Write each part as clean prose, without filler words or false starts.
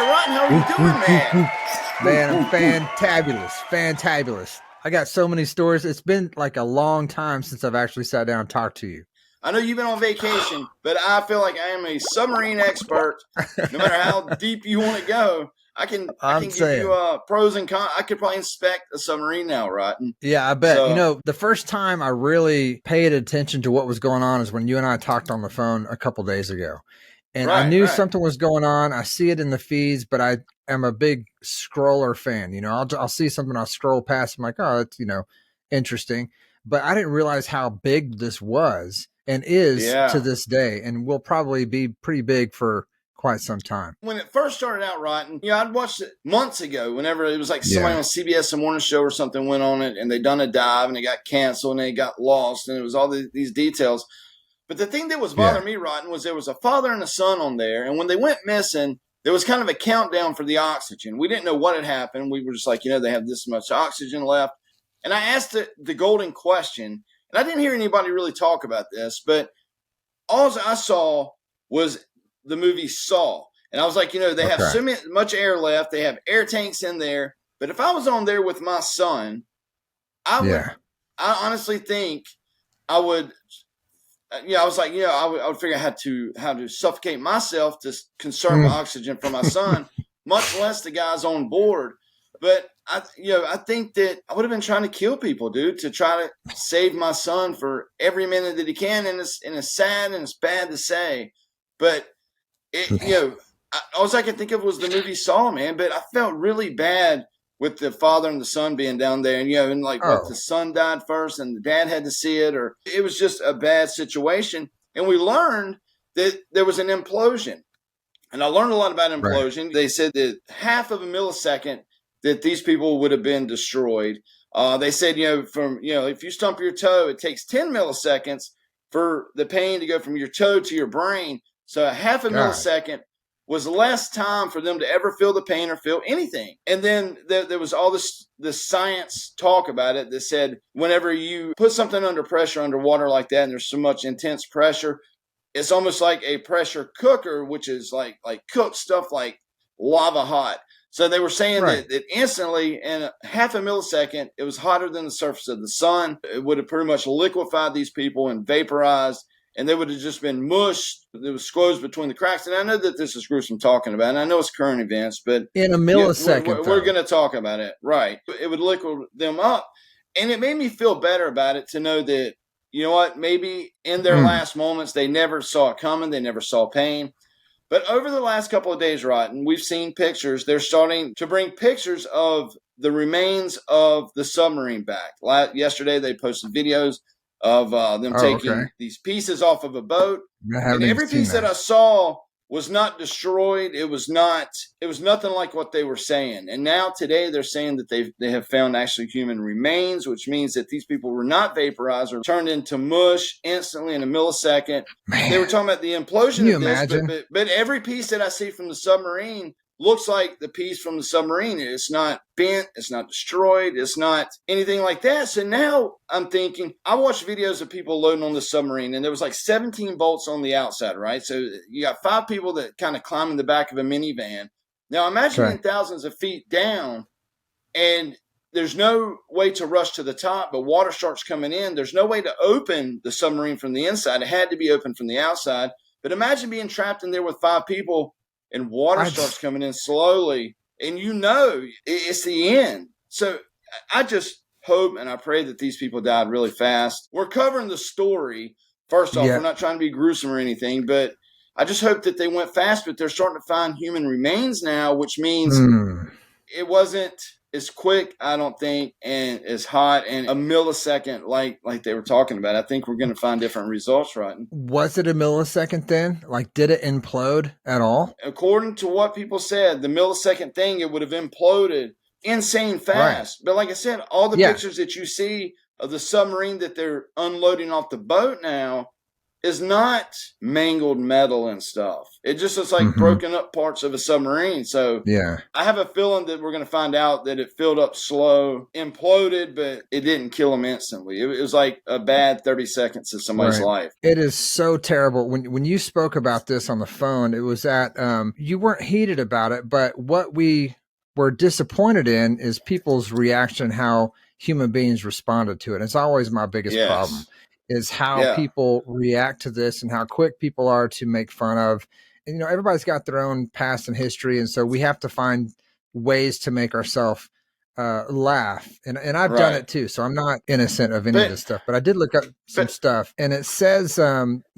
Mr. Rotten, how are you doing, man? Man, I'm fantabulous. I got so many stories. It's been like a long time since I've actually sat down and talked to you. I know you've been on vacation, but I feel like I am a submarine expert. No matter how deep you want to go, I can give you pros and cons. I could probably inspect a submarine now, Rotten. Yeah, I bet. So, the first time I really paid attention to what was going on is when you and I talked on the phone a couple days ago. And I knew something was going on. I see it in the feeds, but I am a big scroller fan. I'll see something, I'll scroll past. I'm like, oh, that's, interesting. But I didn't realize how big this was and is to this day, and will probably be pretty big for quite some time. When it first started out, Rotten, I'd watched it months ago whenever it was like somebody on CBS, the morning show or something went on it, and they done a dive, and it got canceled, and they got lost, and it was all these details. But the thing that was bothering me, Rotten, was there was a father and a son on there, and when they went missing, there was kind of a countdown for the oxygen. We didn't know what had happened. We were just like, they have this much oxygen left. And I asked the golden question, and I didn't hear anybody really talk about this, but all I saw was the movie Saw. And I was like, they have so much air left. They have air tanks in there. But if I was on there with my son, I honestly think I would – I was like, I would figure out how to suffocate myself to conserve oxygen for my son, much less the guys on board. But I think that I would have been trying to kill people, dude, to try to save my son for every minute that he can. And it's sad and it's bad to say, but all I could think of was the movie Saw, man. But I felt really bad with the father and the son being down there, and what the son died first and the dad had to see it, or it was just a bad situation. And we learned that there was an implosion. And I learned a lot about implosion. Right. They said that half of a millisecond that these people would have been destroyed. They said, if you stump your toe, it takes 10 milliseconds for the pain to go from your toe to your brain. So a half a millisecond was less time for them to ever feel the pain or feel anything. And then there was all this science talk about it that said whenever you put something under pressure underwater like that, and there's so much intense pressure, it's almost like a pressure cooker, which is like cook stuff like lava hot. So they were saying that instantly in half a millisecond, it was hotter than the surface of the sun. It would have pretty much liquefied these people and vaporized, and they would have just been mushed. There was squoze between the cracks. And I know that this is gruesome talking about, and I know it's current events, but in a millisecond, we're going to talk about it. Right. It would liquid them up. And it made me feel better about it to know that, maybe in their last moments, they never saw it coming. They never saw pain. But over the last couple of days, Rotten, we've seen pictures. They're starting to bring pictures of the remains of the submarine back. Yesterday, they posted videos of them taking these pieces off of a boat. And every piece that I saw was not destroyed. It was nothing like what they were saying. And now today they're saying that they have found actually human remains, which means that these people were not vaporized or turned into mush instantly in a millisecond. Man. They were talking about the implosion of this, but every piece that I see from the submarine looks like the piece from the submarine. It's not bent. It's not destroyed. It's not anything like that. So now I'm thinking, I watched videos of people loading on the submarine, and there was like 17 bolts on the outside, right? So you got 5 people that kind of climb in the back of a minivan. Now imagine being thousands of feet down, and there's no way to rush to the top, but water starts coming in. There's no way to open the submarine from the inside. It had to be open from the outside. But imagine being trapped in there with 5 people, and water starts coming in slowly, and it's the end. So I just hope and I pray that these people died really fast. We're covering the story. First off, we're not trying to be gruesome or anything, but I just hope that they went fast, but they're starting to find human remains now, which means it wasn't as quick, I don't think, and as hot and a millisecond like they were talking about. I think we're going to find different results, right? Was it a millisecond then? Like, did it implode at all? According to what people said, the millisecond thing, it would have imploded insane fast. Right. But like I said, all the pictures that you see of the submarine that they're unloading off the boat now, is not mangled metal and stuff. It just looks like broken up parts of a submarine. So yeah, I have a feeling that we're going to find out that it filled up slow, imploded, but it didn't kill him instantly. It was like a bad 30 seconds of somebody's life. It is so terrible. When you spoke about this on the phone, it was that you weren't heated about it, but what we were disappointed in is people's reaction, how human beings responded to it. It's always my biggest problem is how people react to this and how quick people are to make fun of. And, you know, everybody's got their own past and history. And so we have to find ways to make ourselves laugh. And I've done it too. So I'm not innocent of any of this stuff, but I did look up some stuff, and it says,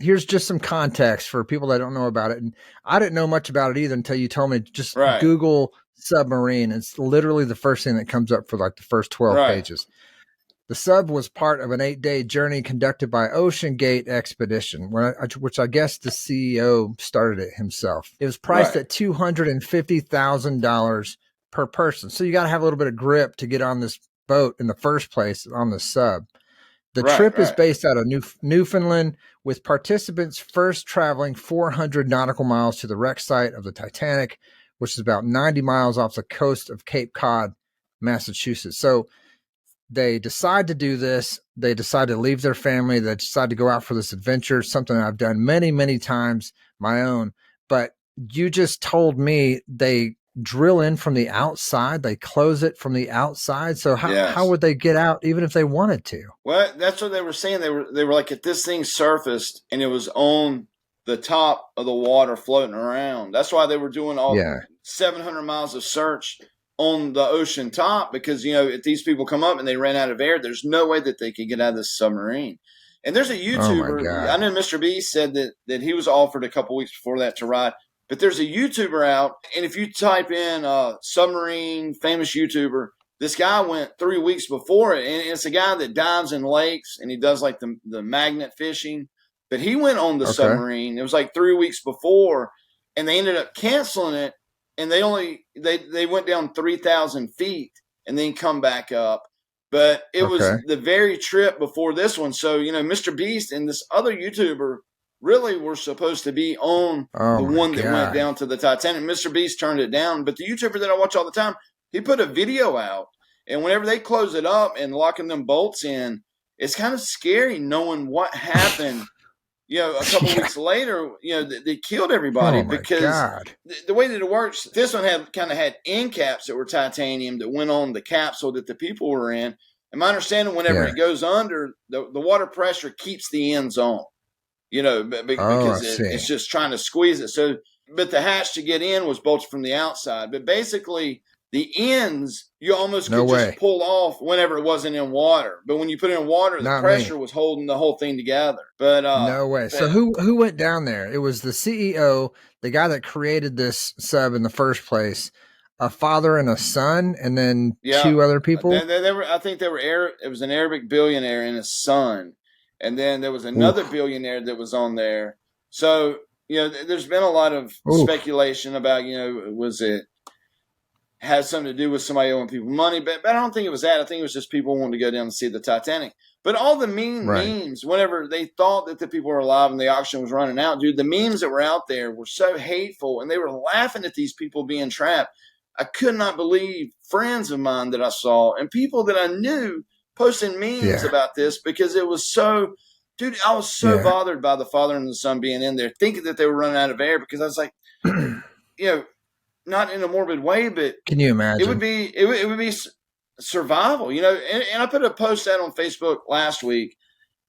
here's just some context for people that don't know about it. And I didn't know much about it either until you told me just Google submarine. It's literally the first thing that comes up for like the first 12 pages. The sub was part of an 8-day journey conducted by Ocean Gate Expedition, which I guess the CEO started it himself. It was priced at $250,000 per person. So you got to have a little bit of grip to get on this boat in the first place on the sub. The trip is based out of Newfoundland, with participants first traveling 400 nautical miles to the wreck site of the Titanic, which is about 90 miles off the coast of Cape Cod, Massachusetts. So they decide to do this. They decide to leave their family. They decide to go out for this adventure, something I've done many, many times, my own. But you just told me they drill in from the outside. They close it from the outside. So how would they get out even if they wanted to? Well, that's what they were saying. They were like, if this thing surfaced and it was on the top of the water floating around, that's why they were doing all 700 miles of search on the ocean top, because, you know, if these people come up and they ran out of air, there's no way that they could get out of this submarine. And there's a YouTuber, I know Mr. Beast said that he was offered a couple weeks before that to ride, but there's a YouTuber out, and if you type in submarine famous YouTuber, this guy went 3 weeks before it, and it's a guy that dives in lakes, and he does like the magnet fishing, but he went on the submarine. It was like 3 weeks before, and they ended up canceling it. And they went down 3,000 feet and then come back up. But it was the very trip before this one. So, you know, Mr. Beast and this other YouTuber really were supposed to be on the one that went down to the Titanic. Mr. Beast turned it down. But the YouTuber that I watch all the time, he put a video out. And whenever they close it up and locking them bolts in, it's kind of scary knowing what happened. You know, a couple weeks later, you know, they killed everybody because the way that it works, this one had end caps that were titanium that went on the capsule that the people were in. And my understanding, whenever it goes under, the water pressure keeps the ends on, you know, because it's just trying to squeeze it. So, but the hatch to get in was bolted from the outside. But basically, the ends, you almost could just pull off whenever it wasn't in water. But when you put it in water, the pressure was holding the whole thing together. But no way. So who went down there? It was the CEO, the guy that created this sub in the first place, a father and a son, and then two other people. They were, I think they were it was an Arabic billionaire and his son. And then there was another billionaire that was on there. So, you know, there's been a lot of speculation about, you know, was it had something to do with somebody owing people money, but I don't think it was that. I think it was just people wanting to go down and see the Titanic. But all the memes, whenever they thought that the people were alive and the auction was running out, dude, the memes that were out there were so hateful, and they were laughing at these people being trapped. I could not believe friends of mine that I saw and people that I knew posting memes about this, because it was so, dude, I was so bothered by the father and the son being in there, thinking that they were running out of air, because I was like, you know, not in a morbid way, but can you imagine? It would be survival, you know. And I put a post out on Facebook last week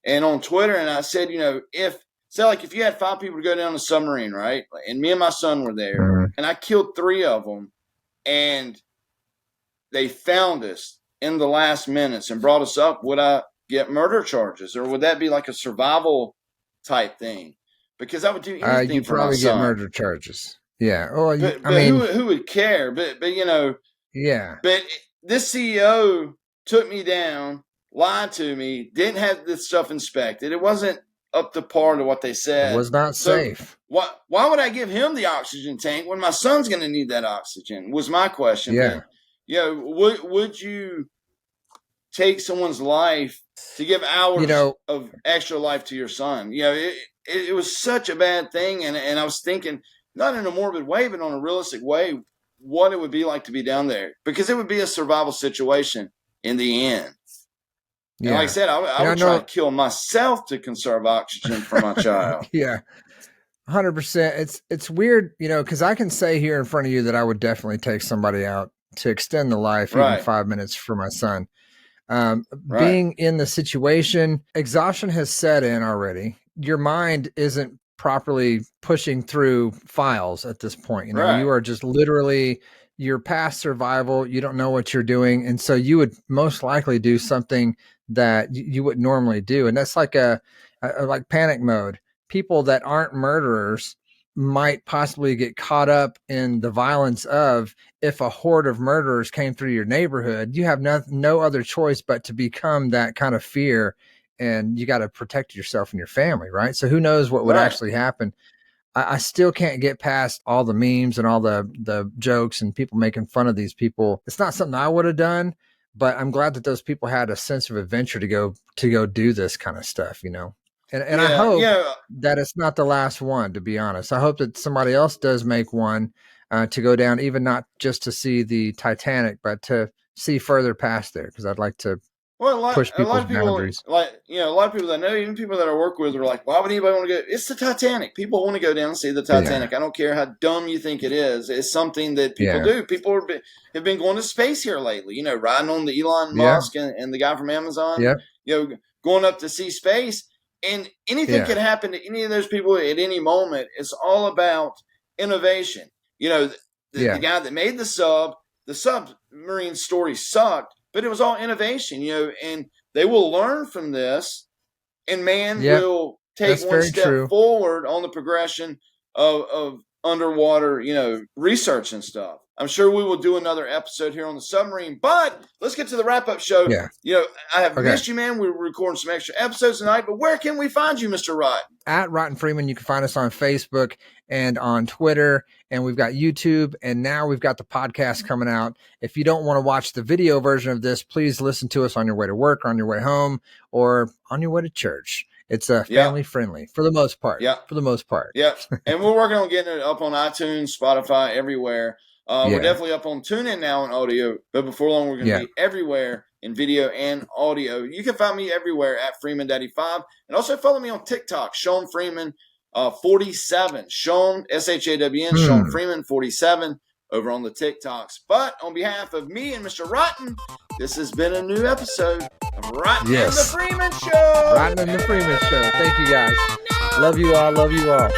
and on Twitter, and I said, you know, if you had 5 people to go down a submarine, right, and me and my son were there, and I killed 3 of them, and they found us in the last minutes and brought us up, would I get murder charges, or would that be like a survival type thing? Because I would do anything you'd for probably my son. get murder charges. Yeah. Oh, but I mean, who would care? But you know, But this CEO took me down, lied to me, didn't have this stuff inspected. It wasn't up to par to what they said. It was not safe. Why would I give him the oxygen tank when my son's going to need that oxygen? Was my question. Yeah. But, you know, would you take someone's life to give hours of extra life to your son? You know, it was such a bad thing. And I was thinking, not in a morbid way, but on a realistic way, what it would be like to be down there, because it would be a survival situation in the end. Yeah. And like I said, I would try to kill myself to conserve oxygen for my child. Yeah. 100%. It's weird, because I can say here in front of you that I would definitely take somebody out to extend the life, even 5 minutes for my son. Being in the situation, exhaustion has set in already. Your mind isn't properly pushing through files at this point. You are just literally, you're past survival. You don't know what you're doing. And so you would most likely do something that you wouldn't normally do. And that's like like panic mode. People that aren't murderers might possibly get caught up in the violence of, if a horde of murderers came through your neighborhood, you have no other choice but to become that kind of fear, and you got to protect yourself and your family, right? So who knows what would actually happen. I still can't get past all the memes and all the jokes and people making fun of these people. It's not something I would have done, but I'm glad that those people had a sense of adventure to go do this kind of stuff, And I hope that it's not the last one, to be honest. I hope that somebody else does make one to go down, even not just to see the Titanic, but to see further past there, because I'd like to push people's boundaries. A lot of people that I know, even people that I work with, are like, why would anybody want to go? It's the Titanic. People want to go down and see the Titanic. Yeah. I don't care how dumb you think it is. It's something that people do. People have been going to space here lately, riding on the Elon Musk and the guy from Amazon, going up to see space. And anything can happen to any of those people at any moment. It's all about innovation. The guy that made the submarine story sucked, but it was all innovation, and they will learn from this, and man will take one step forward on the progression of underwater, research and stuff. I'm sure we will do another episode here on the submarine, but let's get to the wrap-up show. Yeah. I have missed you, man. We're recording some extra episodes tonight, but where can we find you, Mr. Rotten? At Rotten Freeman. You can find us on Facebook and on Twitter, and we've got YouTube, and now we've got the podcast coming out. If you don't want to watch the video version of this, please listen to us on your way to work, or on your way home, or on your way to church. It's family friendly for the most part. Yeah. For the most part. Yeah. And we're working on getting it up on iTunes, Spotify, everywhere. We're definitely up on TuneIn now in audio, but before long we're going to be everywhere in video and audio. You can find me everywhere at FreemanDaddy5, and also follow me on TikTok, Sean Freeman 47, Sean SHAWN, Sean Freeman 47 over on the TikToks. But on behalf of me and Mr. Rotten, this has been a new episode of Rotten and the Freeman Show. Rotten and the Freeman Show. Thank you guys. Love you all. Love you all.